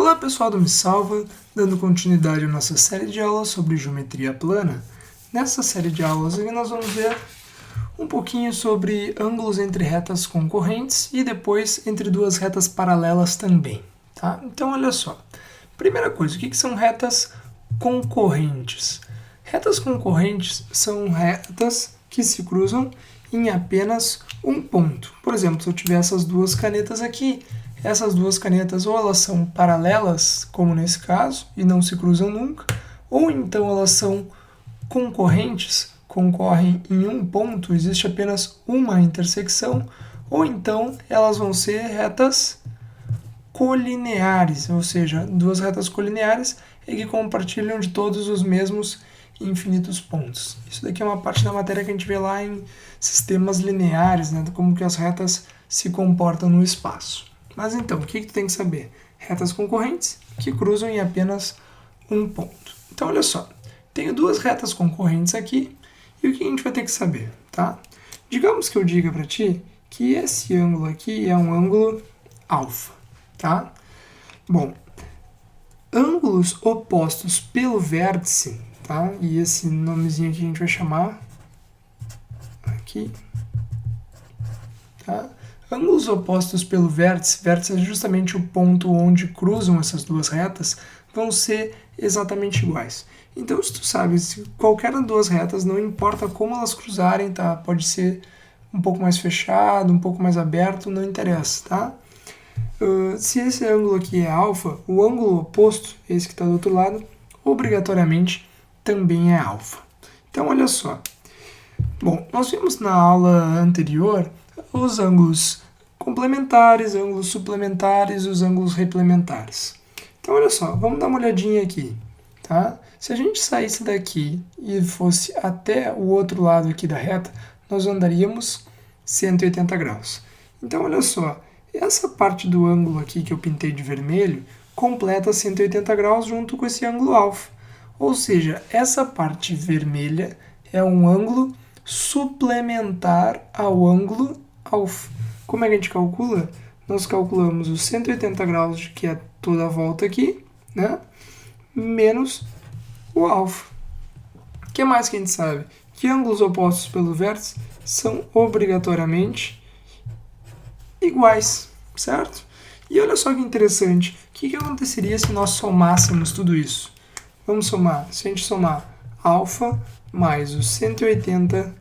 Olá pessoal do Me Salva, dando continuidade à nossa série de aulas sobre geometria plana. Nessa série de aulas aqui nós vamos ver um pouquinho sobre ângulos entre retas concorrentes e depois entre duas retas paralelas também. Tá? Então olha só, primeira coisa, o que são retas concorrentes? Retas concorrentes são retas que se cruzam em apenas um ponto. Por exemplo, se eu tiver essas duas canetas aqui, essas duas canetas ou elas são paralelas, como nesse caso, e não se cruzam nunca, ou então elas são concorrentes, concorrem em um ponto, existe apenas uma intersecção, ou então elas vão ser retas colineares, ou seja, duas retas colineares e que compartilham de todos os mesmos infinitos pontos. Isso daqui é uma parte da matéria que a gente vê lá em sistemas lineares, né, como que as retas se comportam no espaço. Mas então, o que tu tem que saber? Retas concorrentes que cruzam em apenas um ponto. Então, olha só, tenho duas retas concorrentes aqui, e o que a gente vai ter que saber, tá? Digamos que eu diga para ti que esse ângulo aqui é um ângulo alfa, tá? Bom, ângulos opostos pelo vértice, tá? E esse nomezinho aqui a gente vai chamar aqui, tá? Ângulos opostos pelo vértice, vértice é justamente o ponto onde cruzam essas duas retas, vão ser exatamente iguais. Então, se tu sabe, se qualquer das duas retas, não importa como elas cruzarem, tá? Pode ser um pouco mais fechado, um pouco mais aberto, não interessa, tá? Se esse ângulo aqui é alfa, o ângulo oposto, esse que está do outro lado, obrigatoriamente também é alfa. Então, olha só. Bom, nós vimos na aula anterior os ângulos complementares, ângulos suplementares e os ângulos replementares. Então, olha só, vamos dar uma olhadinha aqui, tá? Se a gente saísse daqui e fosse até o outro lado aqui da reta, nós andaríamos 180 graus. Então, olha só, essa parte do ângulo aqui que eu pintei de vermelho completa 180 graus junto com esse ângulo alfa. Ou seja, essa parte vermelha é um ângulo suplementar ao ângulo alfa. Como é que a gente calcula? Nós calculamos os 180 graus, que é toda a volta aqui, né? Menos o alfa. O que mais que a gente sabe? Que ângulos opostos pelo vértice são obrigatoriamente iguais, certo? E olha só que interessante, o que aconteceria se nós somássemos tudo isso? Vamos somar, se a gente somar alfa mais os 180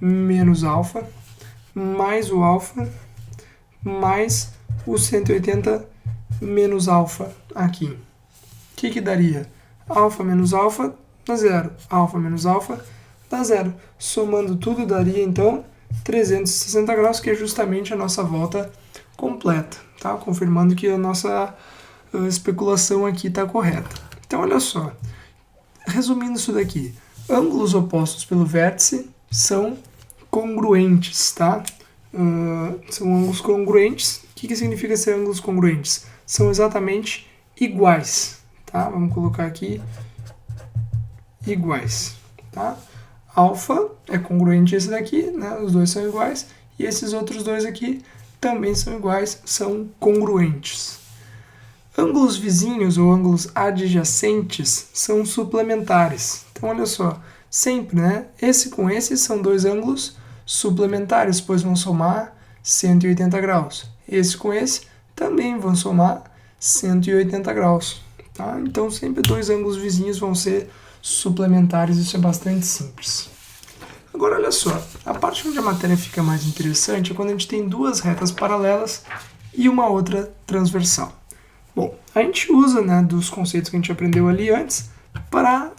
menos alfa, mais o alfa, mais o 180 menos alfa aqui. O que daria? Alfa menos alfa dá zero. Alfa menos alfa dá zero. Somando tudo daria, então, 360 graus, que é justamente a nossa volta completa. Tá? Confirmando que a nossa especulação aqui está correta. Então, olha só. Resumindo isso daqui. Ângulos opostos pelo vértice são congruentes, tá? São ângulos congruentes. O que significa ser ângulos congruentes? São exatamente iguais, tá? Vamos colocar aqui iguais, tá? Alfa é congruente esse daqui, né? Os dois são iguais, e esses outros dois aqui também são iguais, são congruentes. Ângulos vizinhos ou ângulos adjacentes são suplementares. Então, olha só, sempre, né? Esse com esse são dois ângulos suplementares, pois vão somar 180 graus. Esse com esse também vão somar 180 graus. Tá? Então, sempre dois ângulos vizinhos vão ser suplementares, isso é bastante simples. Agora, olha só, a parte onde a matéria fica mais interessante é quando a gente tem duas retas paralelas e uma outra transversal. Bom, a gente usa, né, dos conceitos que a gente aprendeu ali antes para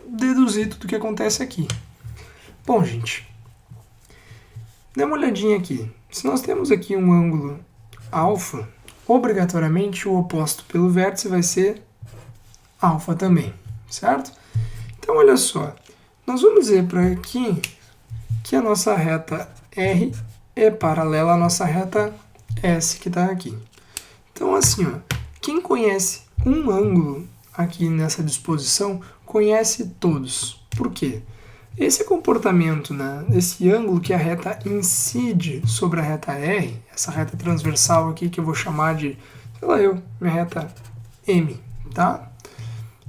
deduzir tudo o que acontece aqui. Bom, gente, dê uma olhadinha aqui. Se nós temos aqui um ângulo alfa, obrigatoriamente o oposto pelo vértice vai ser alfa também, certo? Então, olha só, nós vamos dizer para aqui que a nossa reta R é paralela à nossa reta S, que está aqui. Então, assim, ó, quem conhece um ângulo aqui nessa disposição, conhece todos. Por quê? Esse comportamento, né, esse ângulo que a reta incide sobre a reta R, essa reta transversal aqui que eu vou chamar de, sei lá minha reta M, tá?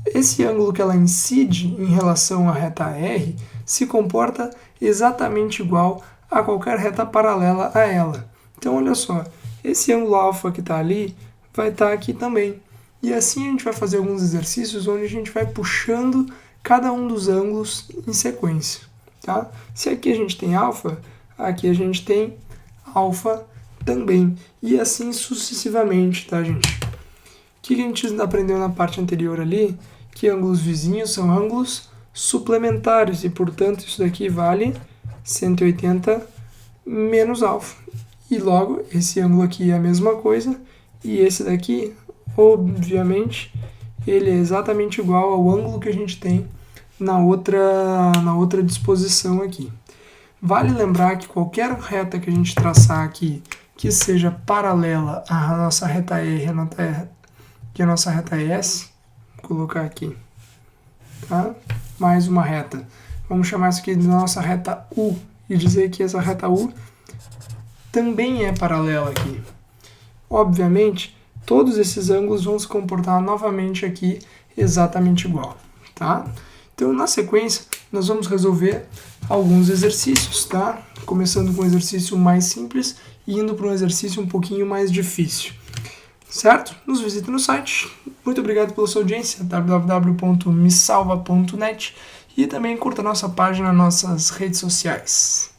Esse ângulo que ela incide em relação à reta R se comporta exatamente igual a qualquer reta paralela a ela. Então, olha só, esse ângulo alfa que está ali vai estar aqui também. E assim a gente vai fazer alguns exercícios onde a gente vai puxando cada um dos ângulos em sequência. Tá? Se aqui a gente tem alfa, aqui a gente tem alfa também. E assim sucessivamente, tá, gente? O que a gente aprendeu na parte anterior ali? Que ângulos vizinhos são ângulos suplementares e, portanto, isso daqui vale 180 menos alfa. E logo, esse ângulo aqui é a mesma coisa, e esse daqui, obviamente, ele é exatamente igual ao ângulo que a gente tem na outra disposição aqui. Vale lembrar que qualquer reta que a gente traçar aqui, que seja paralela à nossa reta R, que a nossa reta S, vou colocar aqui, tá? Mais uma reta. Vamos chamar isso aqui de nossa reta U e dizer que essa reta U também é paralela aqui. Obviamente, todos esses ângulos vão se comportar novamente aqui exatamente igual, tá? Então, na sequência, nós vamos resolver alguns exercícios, tá? Começando com um exercício mais simples e indo para um exercício um pouquinho mais difícil. Certo? Nos visite no site. Muito obrigado pela sua audiência, www.mesalva.net, e também curta a nossa página nas nossas redes sociais.